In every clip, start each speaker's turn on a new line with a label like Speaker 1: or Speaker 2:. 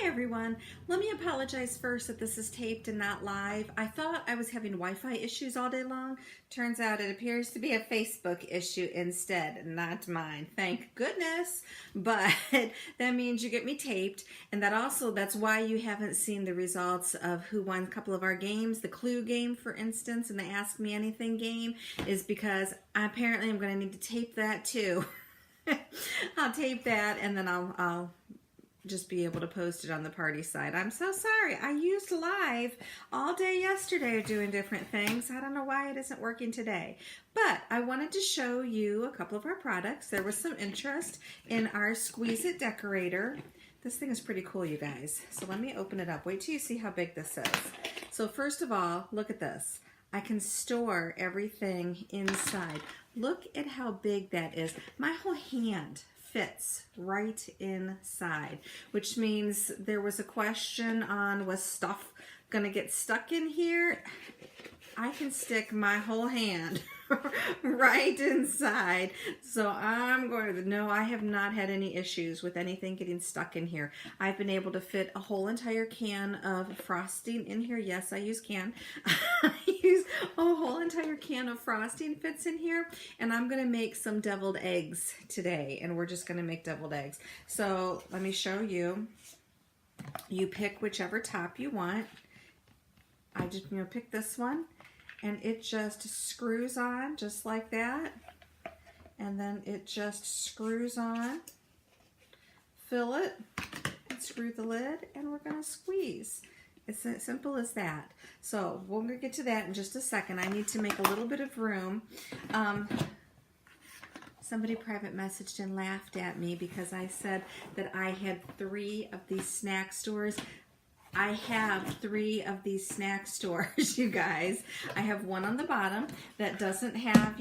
Speaker 1: Hi everyone. Let me apologize first that this is taped and not live. I thought I was having Wi-Fi issues all day long. Turns out it appears to be a Facebook issue instead, not mine. Thank goodness. But that means you get me taped, and that's why you haven't seen the results of who won a couple of our games. The Clue game, for instance, and the Ask Me Anything game is because apparently I'm going to need to tape that too. I'll tape that and then I'll just be able to post it on the party side. I'm so sorry. I used live all day yesterday doing different things. I don't know why it isn't working today. But I wanted to show you a couple of our products. There was some interest in our Squeeze It Decorator. This thing is pretty cool, you guys. So let me open it up. Wait till you see how big this is. So first of all, look at this. I can store everything inside. Look at how big that is. My whole hand fits right inside, which means there was a question on, was stuff gonna get stuck in here? I can stick my whole hand right inside. So I'm going to, no, I have not had any issues with anything getting stuck in here. I've been able to fit a whole entire can of frosting in here. Yes, I use can. I use a whole entire can of frosting fits in here, and I'm going to make some deviled eggs today, and we're just going to make deviled eggs. So let me show you. You pick whichever top you want. I just pick this one. And it just screws on just like that. And then it just screws on. Fill it, and screw the lid, and we're going to squeeze. It's as simple as that. So we're going to get to that in just a second. I need to make a little bit of room. Somebody private messaged and laughed at me because I said that I had 3 of these snack stores. I have 3 of these snack stores, you guys. I have one on the bottom that doesn't have,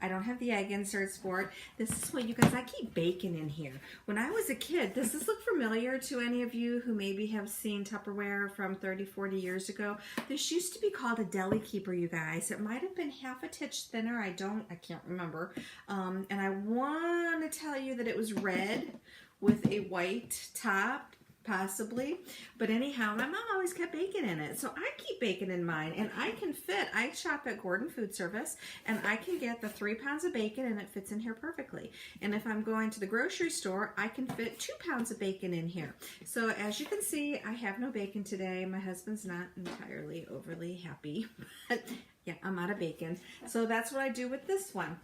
Speaker 1: I don't have the egg inserts for it. This is what, you guys, I keep bacon in here. When I was a kid, does this look familiar to any of you who maybe have seen Tupperware from 30, 40 years ago? This used to be called a deli keeper, you guys. It might have been half a titch thinner. I can't remember. And I want to tell you that it was red with a white top. Possibly, but anyhow, my mom always kept bacon in it, so I keep bacon in mine, and I can fit. I shop at Gordon Food Service, and I can get the 3 pounds of bacon, and it fits in here perfectly. And if I'm going to the grocery store, I can fit 2 pounds of bacon in here. So as you can see, I have no bacon today. My husband's not entirely overly happy, but yeah, I'm out of bacon. So that's what I do with this one.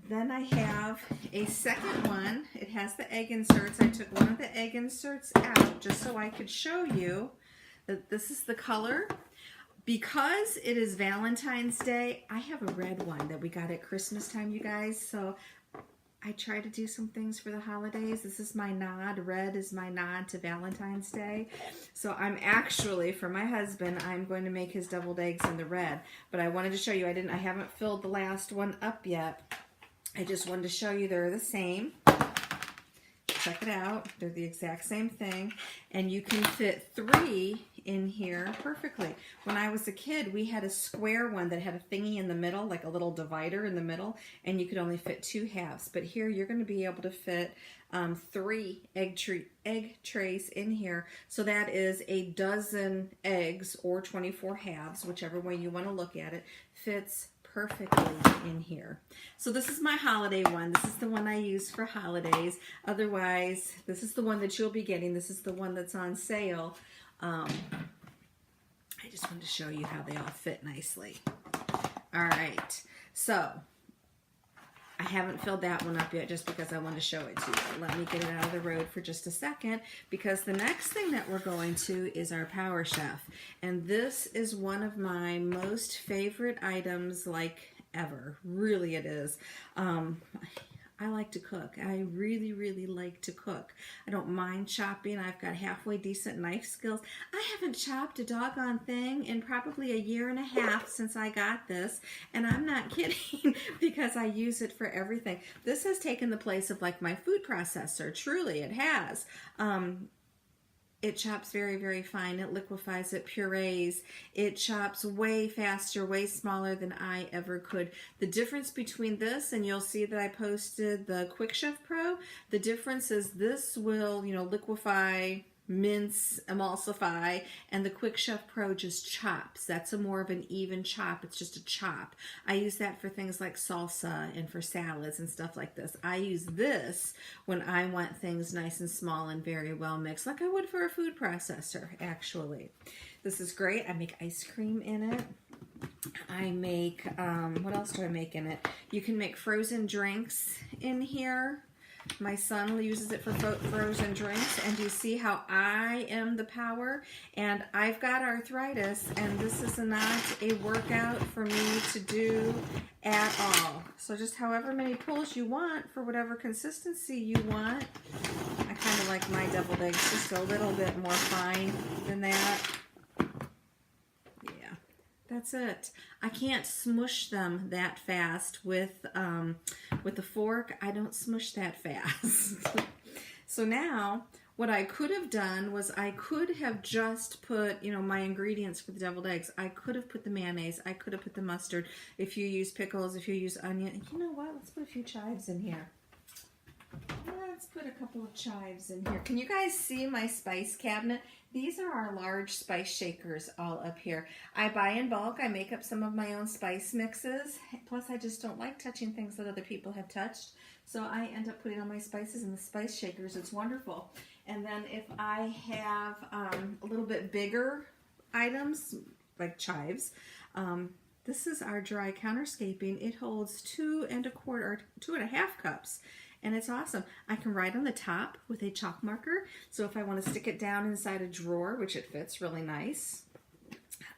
Speaker 1: Then I have a second one. It has the egg inserts. I took one of the egg inserts out just so I could show you that this is the color. Because it is Valentine's Day, I have a red one that we got at Christmas time, you guys. So I try to do some things for the holidays. This is my nod. Red is my nod to Valentine's Day. So I'm actually, for my husband, I'm going to make his deviled eggs in the red. But I wanted to show you, I haven't filled the last one up yet. I just wanted to show you they're the same. Check it out. They're the exact same thing. And you can fit 3 in here perfectly. When I was a kid, we had a square one that had a thingy in the middle, like a little divider in the middle, and you could only fit 2 halves. But here you're going to be able to fit 3 egg trays in here. So that is a dozen eggs, or 24 halves, whichever way you want to look at it, fits perfectly in here. So this is my holiday one. This is the one I use for holidays. Otherwise, this is the one that you'll be getting. This is the one that's on sale. I just wanted to show you how they all fit nicely. All right, so I haven't filled that one up yet just because I want to show it to you. Let me get it out of the road for just a second, because the next thing that we're going to is our Power Chef. And this is one of my most favorite items, like, ever. Really it is. I like to cook. I really, really like to cook. I don't mind chopping. I've got halfway decent knife skills. I haven't chopped a doggone thing in probably 1.5 years since I got this, and I'm not kidding, because I use it for everything. This has taken the place of like my food processor. Truly, it has. It chops very, very fine. It liquefies, it purees. It chops way faster, way smaller than I ever could. The difference between this, and you'll see that I posted the Quick Chef Pro, the difference is this will, liquefy mince, emulsify, and the Quick Chef Pro just chops. That's a more of an even chop. It's just a chop. I use that for things like salsa and for salads and stuff like this. I use this when I want things nice and small and very well mixed, like I would for a food processor, actually. This is great. I make ice cream in it. I make, what else do I make in it? You can make frozen drinks in here. My son uses it for frozen drinks, and you see how I am the power, and I've got arthritis, and this is not a workout for me to do at all. So just however many pulls you want for whatever consistency you want. I kind of like my deviled eggs just a little bit more fine than that. Yeah, that's it. I can't smush them that fast with the fork. I don't smush that fast. So now what I could have done was I could have just put, you know, my ingredients for the deviled eggs. I could have put the mayonnaise. I could have put the mustard. If you use pickles, if you use onion. You know what? Let's put a few chives in here. Let's put a couple of chives in here. Can you guys see my spice cabinet? These are our large spice shakers all up here. I buy in bulk. I make up some of my own spice mixes. Plus, I just don't like touching things that other people have touched. So I end up putting all my spices in the spice shakers. It's wonderful. And then if I have a little bit bigger items, like chives, this is our dry counterscaping. It holds 2.25 cups. And it's awesome. I can write on the top with a chalk marker. So if I want to stick it down inside a drawer, which it fits really nice,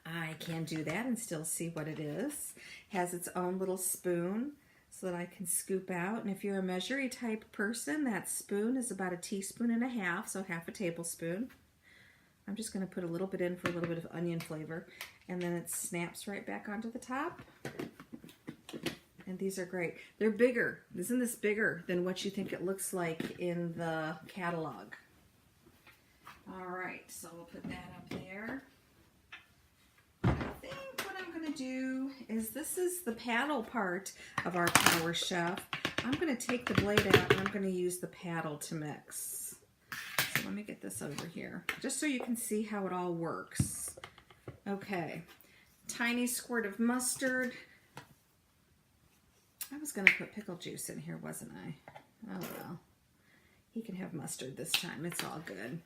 Speaker 1: I can do that and still see what it is. It has its own little spoon so that I can scoop out. And if you're a measury type person, that spoon is about 1.5 teaspoons, so half a tablespoon. I'm just going to put a little bit in for a little bit of onion flavor. And then it snaps right back onto the top. And these are great. They're bigger. Isn't this bigger than what you think it looks like in the catalog? All right, so we'll put that up there. I think what I'm going to do is, this is the paddle part of our Power Chef. I'm going to take the blade out and I'm going to use the paddle to mix. So let me get this over here, just so you can see how it all works. Okay, tiny squirt of mustard. I was going to put pickle juice in here, wasn't I? Oh well. He can have mustard this time. It's all good.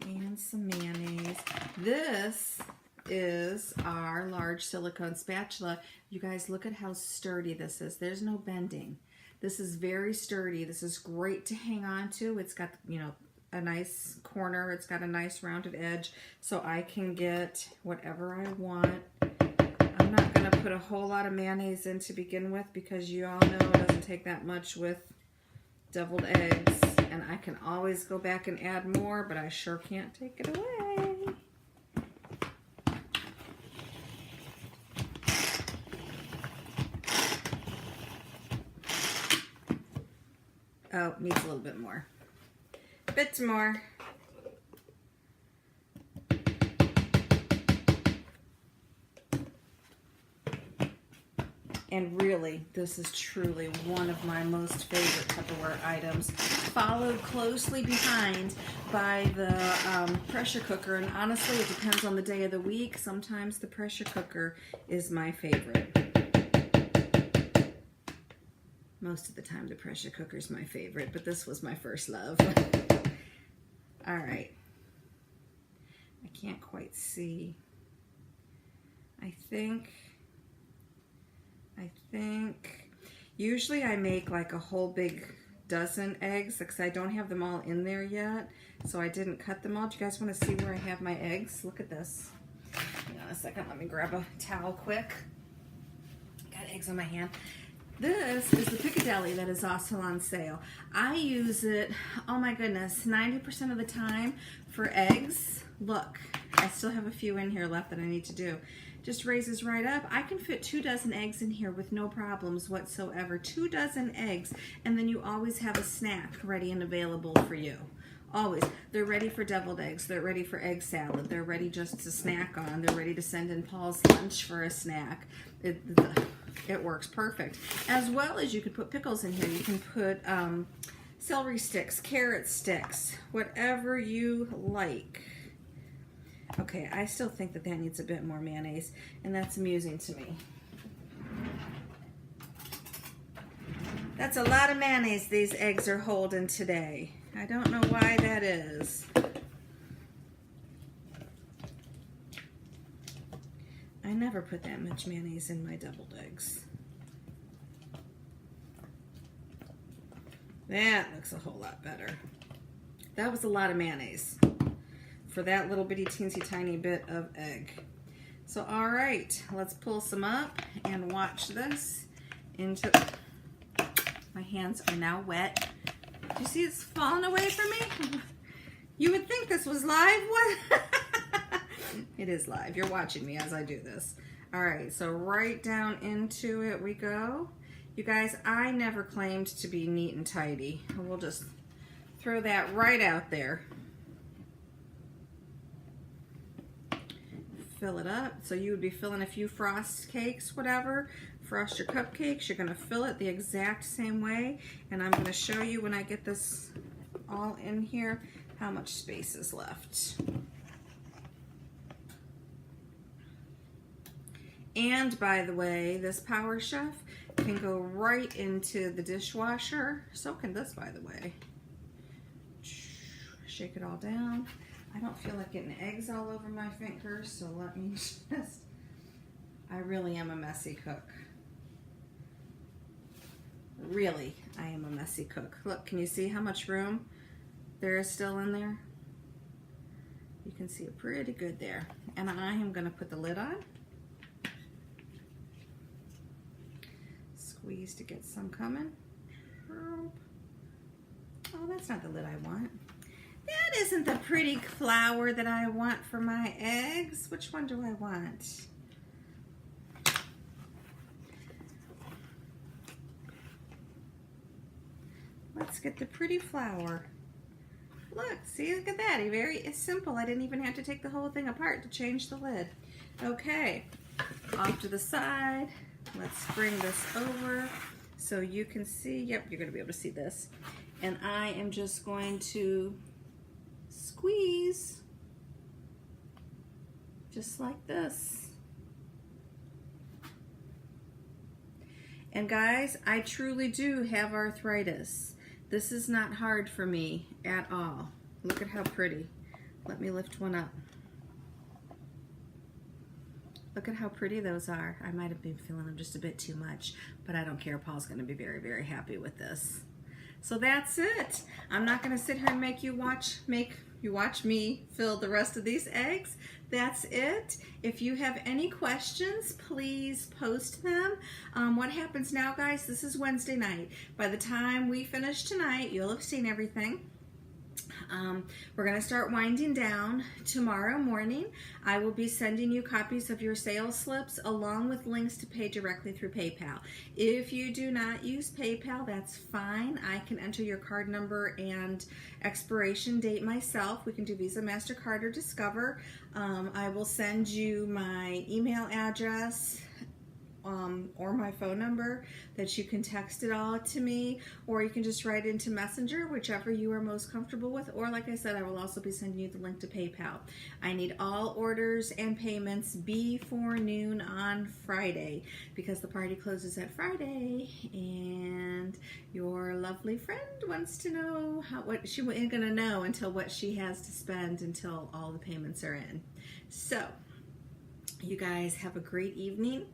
Speaker 1: And some mayonnaise. This is our large silicone spatula. You guys, look at how sturdy this is. There's no bending. This is very sturdy. This is great to hang on to. It's got, you know, a nice corner. It's got a nice rounded edge, so I can get whatever I want. I'm not going to put a whole lot of mayonnaise in to begin with, because you all know it doesn't take that much with deviled eggs. And I can always go back and add more, but I sure can't take it away. Oh, needs a little bit more. A bit more. And really, this is truly one of my most favorite Tupperware items, followed closely behind by the pressure cooker. And honestly, it depends on the day of the week. Sometimes the pressure cooker is my favorite. Most of the time, the pressure cooker is my favorite, but this was my first love. All right. I can't quite see. I think usually I make like a whole big dozen eggs, because I don't have them all in there yet, so I didn't cut them all. Do you guys want to see where I have my eggs? Look at this. Hang on a second, let me grab a towel quick. Got eggs on my hand. This is the Piccadilly that is also on sale. I use it, oh my goodness, 90% of the time for eggs. Look, I still have a few in here left that I need to do. Just raises right up. I can fit 2 dozen eggs in here with no problems whatsoever. 2 dozen eggs, and then you always have a snack ready and available for you. Always. They're ready for deviled eggs. They're ready for egg salad. They're ready just to snack on. They're ready to send in Paul's lunch for a snack. It works perfect. As well as you could put pickles in here. You can put celery sticks, carrot sticks, whatever you like. Okay, I still think that that needs a bit more mayonnaise, and that's amusing to me. That's a lot of mayonnaise these eggs are holding today. I don't know why that is. I never put that much mayonnaise in my deviled eggs. That looks a whole lot better. That was a lot of mayonnaise for that little bitty teensy tiny bit of egg. So all right, let's pull some up and watch this into... My hands are now wet. Do you see it's falling away from me? You would think this was live. What? It is live. You're watching me as I do this. All right, so right down into it we go. You guys, I never claimed to be neat and tidy. We'll just throw that right out there. Fill it up. So you would be filling a few frost cakes, whatever. Frost your cupcakes. You're going to fill it the exact same way. And I'm going to show you when I get this all in here how much space is left. And by the way, this Power Chef can go right into the dishwasher. So can this, by the way. Shake it all down. I don't feel like getting eggs all over my fingers, so let me just... I really am a messy cook. Really, I am a messy cook. Look, can you see how much room there is still in there? You can see it pretty good there. And I am going to put the lid on. Squeeze to get some coming. Oh, that's not the lid I want. That isn't the pretty flour that I want for my eggs. Which one do I want? Let's get the pretty flour. Look, see, look at that. It's simple. I didn't even have to take the whole thing apart to change the lid. Okay, off to the side. Let's bring this over so you can see. Yep, you're going to be able to see this. And I am just going to squeeze just like this. And guys, I truly do have arthritis. This is not hard for me at all. Look at how pretty. Let me lift one up. Look at how pretty those are. I might have been feeling them just a bit too much, but I don't care. Paul's going to be very, very happy with this. So that's it. I'm not going to sit here and make you watch me fill the rest of these eggs. That's it. If you have any questions, please post them. What happens now, guys, this is Wednesday night. By the time we finish tonight, you'll have seen everything. We're going to start winding down tomorrow morning. I will be sending you copies of your sales slips along with links to pay directly through PayPal. If you do not use PayPal, that's fine. I can enter your card number and expiration date myself. We can do Visa, MasterCard, or Discover. I will send you my email address or my phone number that you can text it all to me, or you can just write into Messenger, whichever you are most comfortable with. Or like I said, I will also be sending you the link to PayPal. I need all orders and payments before noon on Friday because the party closes at Friday, and your lovely friend wants to know what she ain't gonna know until what she has to spend until all the payments are in. So you guys have a great evening,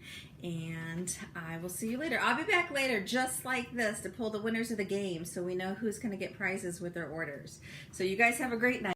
Speaker 1: and I will see you later. I'll be back later just like this to pull the winners of the game so we know who's going to get prizes with their orders. So you guys have a great night.